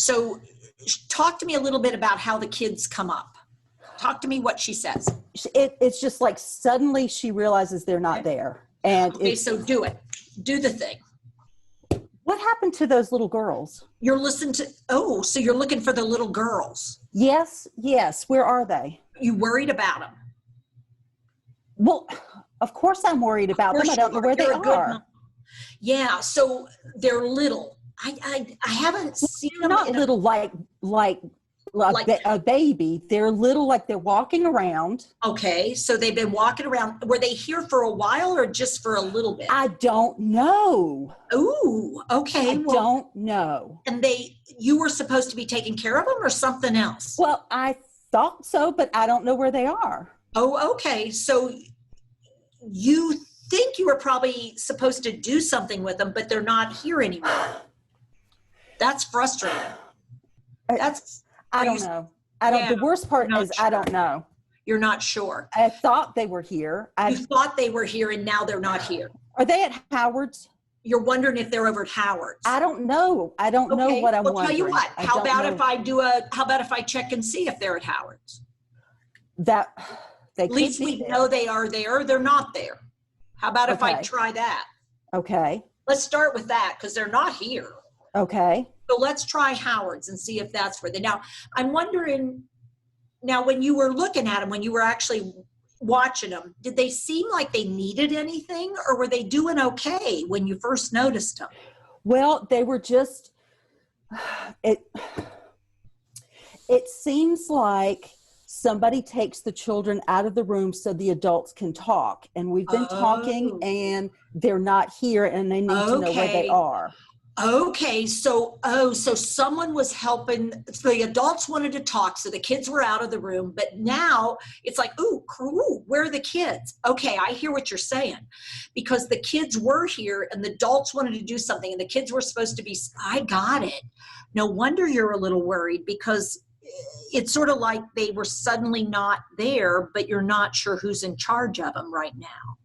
So talk to me a little bit about how the kids come up. Talk to me what she says. It's just like suddenly she realizes they're not there. And okay, so do it. Do the thing. What happened to those little girls? You're listening to, so you're looking for the little girls. Yes. Where are they? You worried about them? Well, of course I'm worried about them. I don't know where they are. Yeah, so they're little. I haven't seen them. Not little like a baby. They're little, like they're walking around. Okay, so they've been walking around. Were they here for a while or just for a little bit? I don't know. Ooh, okay. I don't know. And you were supposed to be taking care of them or something else? Well, I thought so, but I don't know where they are. Oh, okay. So you think you were probably supposed to do something with them, but they're not here anymore. That's frustrating. I don't know. The worst part is I don't know. You're not sure. I thought they were here. You thought they were here and now they're not here. Are they at Howard's? You're wondering if they're over at Howard's. I don't know. I don't know what I'm wondering. Tell you what, how about if I check and see if they're at Howard's? At least we know they are there. They're not there. How about if I try that? Okay. Let's start with that because they're not here. Okay. So let's try Howard's and see if that's where they. Now, I'm wondering, when you were looking at them, when you were actually watching them, did they seem like they needed anything or were they doing okay when you first noticed them? Well, they were just, it seems like somebody takes the children out of the room so the adults can talk. And we've been talking and they're not here and they need to know where they are. Okay, so someone was helping. So the adults wanted to talk, so the kids were out of the room. But now it's like, where are the kids? Okay, I hear what you're saying, because the kids were here and the adults wanted to do something, and the kids were supposed to be. I got it. No wonder you're a little worried, because it's sort of like they were suddenly not there, but you're not sure who's in charge of them right now.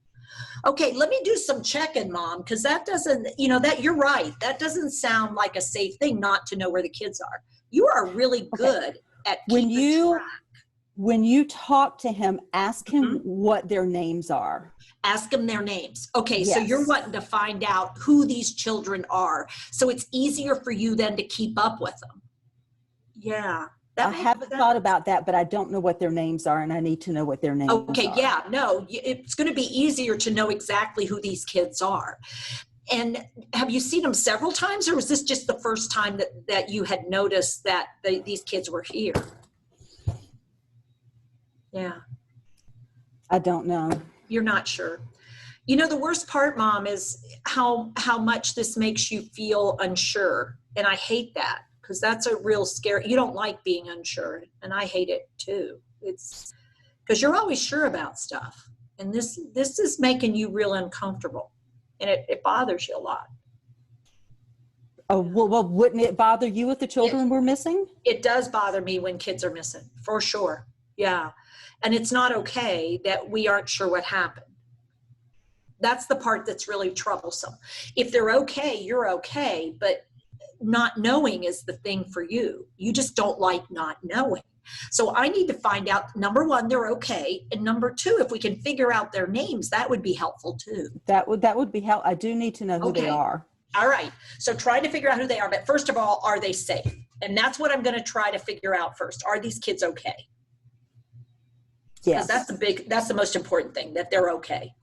Okay, let me do some checking, Mom, because that doesn't, that you're right. That doesn't sound like a safe thing not to know where the kids are. You are really good at keeping track. When you talk to him, ask him what their names are. Ask them their names. Okay, yes. So you're wanting to find out who these children are. So it's easier for you then to keep up with them. Yeah. I haven't thought about that, but I don't know what their names are, and I need to know what their names are. Okay, yeah, no, it's going to be easier to know exactly who these kids are. And have you seen them several times, or was this just the first time that you had noticed that these kids were here? Yeah. I don't know. You're not sure. The worst part, Mom, is how much this makes you feel unsure, and I hate that. Because that's a real scary. You don't like being unsure, and I hate it too. It's because you're always sure about stuff, and this is making you real uncomfortable, and it bothers you a lot. Oh, well, wouldn't it bother you if the children were missing? It does bother me when kids are missing, for sure. Yeah, and it's not okay that we aren't sure what happened. That's the part that's really troublesome. If they're okay, you're okay, but not knowing is the thing for you. You just don't like not knowing. So I need to find out, number one, they're okay. And number two, if we can figure out their names, that would be helpful too. That would be helpful. I do need to know who they are. All right. So try to figure out who they are. But first of all, are they safe? And that's what I'm going to try to figure out first. Are these kids okay? Yes. Because that's the most important thing, that they're okay.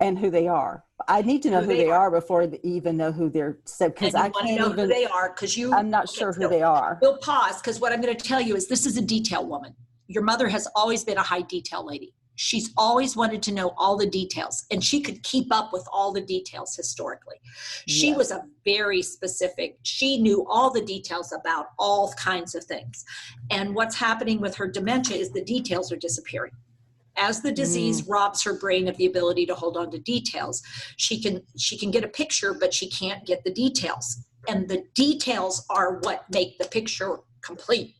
And who they are. I need to know who they are before they even know who they're. Because I can't know who they are because I'm not sure who they are. We'll pause because what I'm going to tell you is this is a detail woman. Your mother has always been a high detail lady. She's always wanted to know all the details, and she could keep up with all the details historically. She was a very specific. She knew all the details about all kinds of things. And what's happening with her dementia is the details are disappearing. As the disease robs her brain of the ability to hold on to details, she can get a picture, but she can't get the details. And the details are what make the picture complete.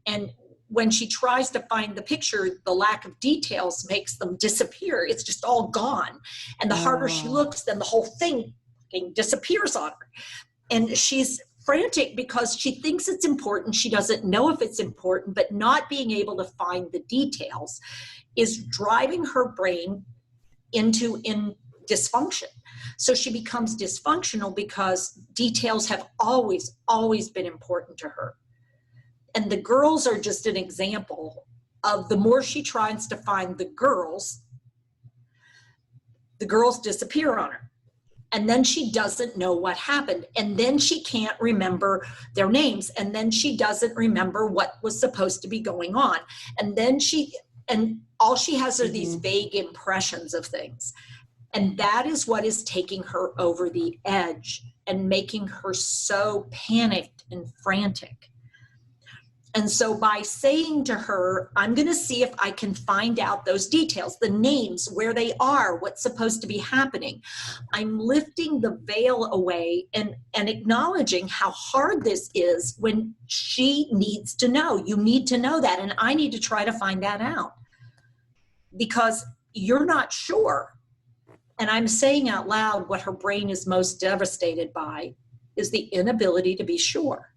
And when she tries to find the picture, the lack of details makes them disappear. It's just all gone. And the harder she looks, then the whole thing disappears on her. And she's frantic because she thinks it's important. She doesn't know if it's important, but not being able to find the details is driving her brain into dysfunction. So she becomes dysfunctional because details have always, always been important to her. And the girls are just an example of the more she tries to find the girls disappear on her. And then she doesn't know what happened. And then she can't remember their names. And then she doesn't remember what was supposed to be going on. And then all she has are these vague impressions of things. And that is what is taking her over the edge and making her so panicked and frantic. And so by saying to her, I'm going to see if I can find out those details, the names, where they are, what's supposed to be happening, I'm lifting the veil away and acknowledging how hard this is when she needs to know. You need to know that, and I need to try to find that out because you're not sure. And I'm saying out loud what her brain is most devastated by is the inability to be sure.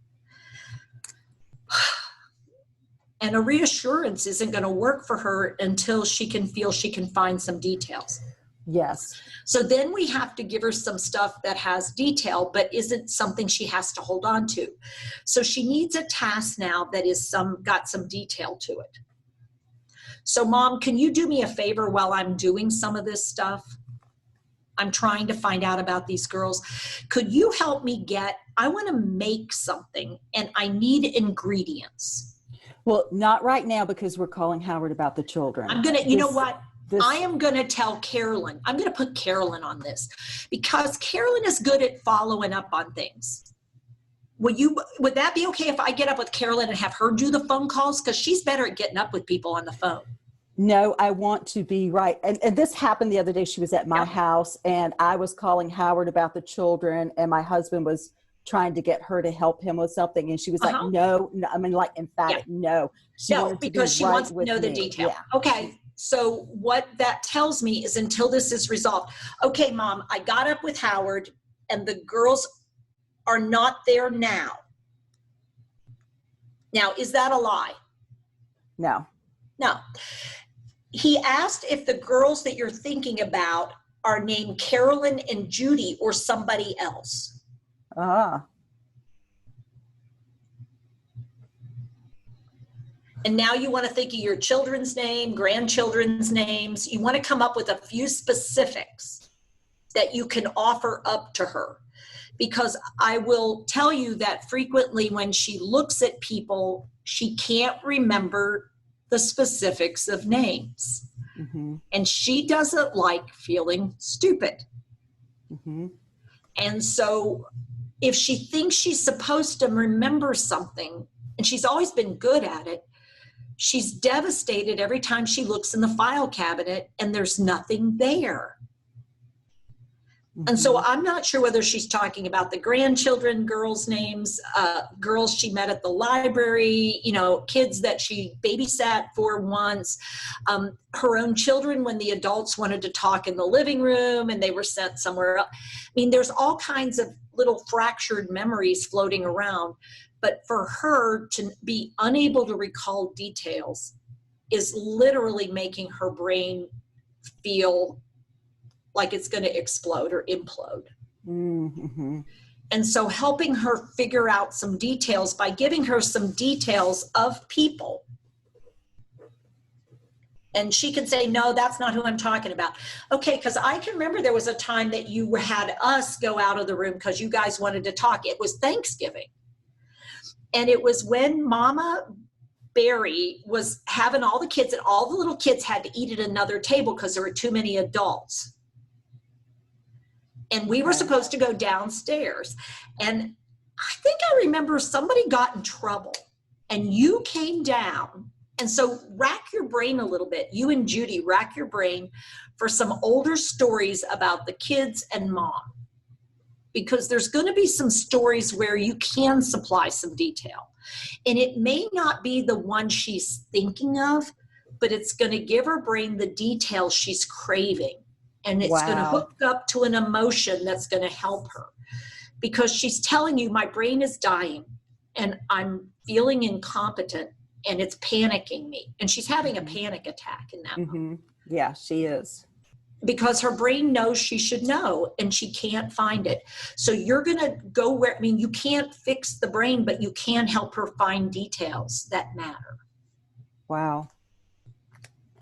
And a reassurance isn't going to work for her until she can feel she can find some details. Yes. So then we have to give her some stuff that has detail, but isn't something she has to hold on to. So she needs a task now that is got some detail to it. So Mom, can you do me a favor while I'm doing some of this stuff? I'm trying to find out about these girls. Could you help me I want to make something and I need ingredients. Well, not right now because we're calling Howard about the children. I'm going to, know what? I am going to tell Carolyn. I'm going to put Carolyn on this because Carolyn is good at following up on things. Would that be okay if I get up with Carolyn and have her do the phone calls? Because she's better at getting up with people on the phone. No, I want to be right. And this happened the other day. She was at my house and I was calling Howard about the children and my husband was trying to get her to help him with something. And she was like, no, I mean, like emphatic, no. Because she wants to know the detail. Yeah. Okay. So what that tells me is until this is resolved. Okay, Mom, I got up with Howard and the girls are not there now. Now, is that a lie? No. No. He asked if the girls that you're thinking about are named Carolyn and Judy or somebody else. Ah. And now you want to think of your children's name, grandchildren's names. You want to come up with a few specifics that you can offer up to her. Because I will tell you that frequently when she looks at people, she can't remember the specifics of names. Mm-hmm. And she doesn't like feeling stupid. Mm-hmm. And so if she thinks she's supposed to remember something, and she's always been good at it, she's devastated every time she looks in the file cabinet and there's nothing there. Mm-hmm. And so I'm not sure whether she's talking about the grandchildren, girls' names, girls she met at the library, kids that she babysat for once, her own children when the adults wanted to talk in the living room and they were sent somewhere else. I mean, there's all kinds of little fractured memories floating around. But for her to be unable to recall details is literally making her brain feel like it's going to explode or implode. Mm-hmm. And so helping her figure out some details by giving her some details of people. And she can say, no, that's not who I'm talking about. Okay, because I can remember there was a time that you had us go out of the room because you guys wanted to talk. It was Thanksgiving. And it was when Mama Barry was having all the kids, and all the little kids had to eat at another table because there were too many adults. And we were supposed to go downstairs. And I think I remember somebody got in trouble and you came down. And so rack your brain a little bit. You and Judy, rack your brain for some older stories about the kids and Mom. Because there's going to be some stories where you can supply some detail. And it may not be the one she's thinking of, but it's going to give her brain the detail she's craving. And it's going to hook up to an emotion that's going to help her. because she's telling you my brain is dying and I'm feeling incompetent and it's panicking me. And she's having a panic attack in that moment. Yeah, she is. Because her brain knows she should know and she can't find it. So you're going to go where, I mean, you can't fix the brain, but you can help her find details that matter. Wow.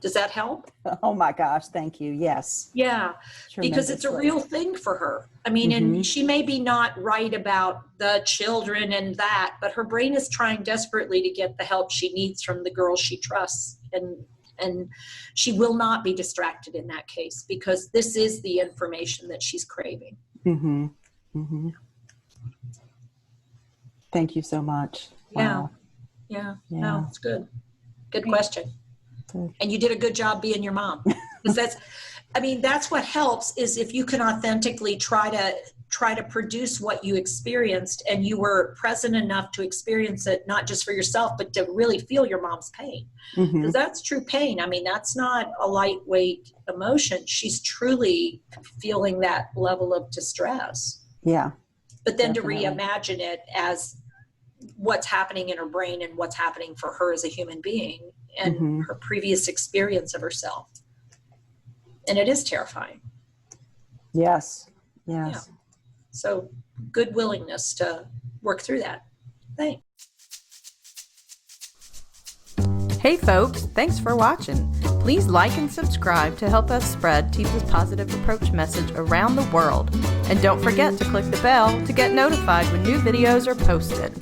Does that help? Oh my gosh. Thank you. Yes. Yeah. Because it's a real thing for her. I mean, and she may be not right about the children and that, but her brain is trying desperately to get the help she needs from the girl she trusts. And she will not be distracted in that case because this is the information that she's craving. Thank you so much. Wow. Yeah. No, it's good. Good question. Good. And you did a good job being your mom. Because that's what helps is if you can authentically try to produce what you experienced and you were present enough to experience it, not just for yourself, but to really feel your mom's pain. Because that's true pain. I mean, that's not a lightweight emotion. She's truly feeling that level of distress. Yeah. But then definitely. To reimagine it as what's happening in her brain and what's happening for her as a human being and her previous experience of herself. And it is terrifying. Yes. Yeah. So good willingness to work through that. Thanks. Hey folks, thanks for watching. Please like and subscribe to help us spread Teepa's positive approach message around the world. And don't forget to click the bell to get notified when new videos are posted.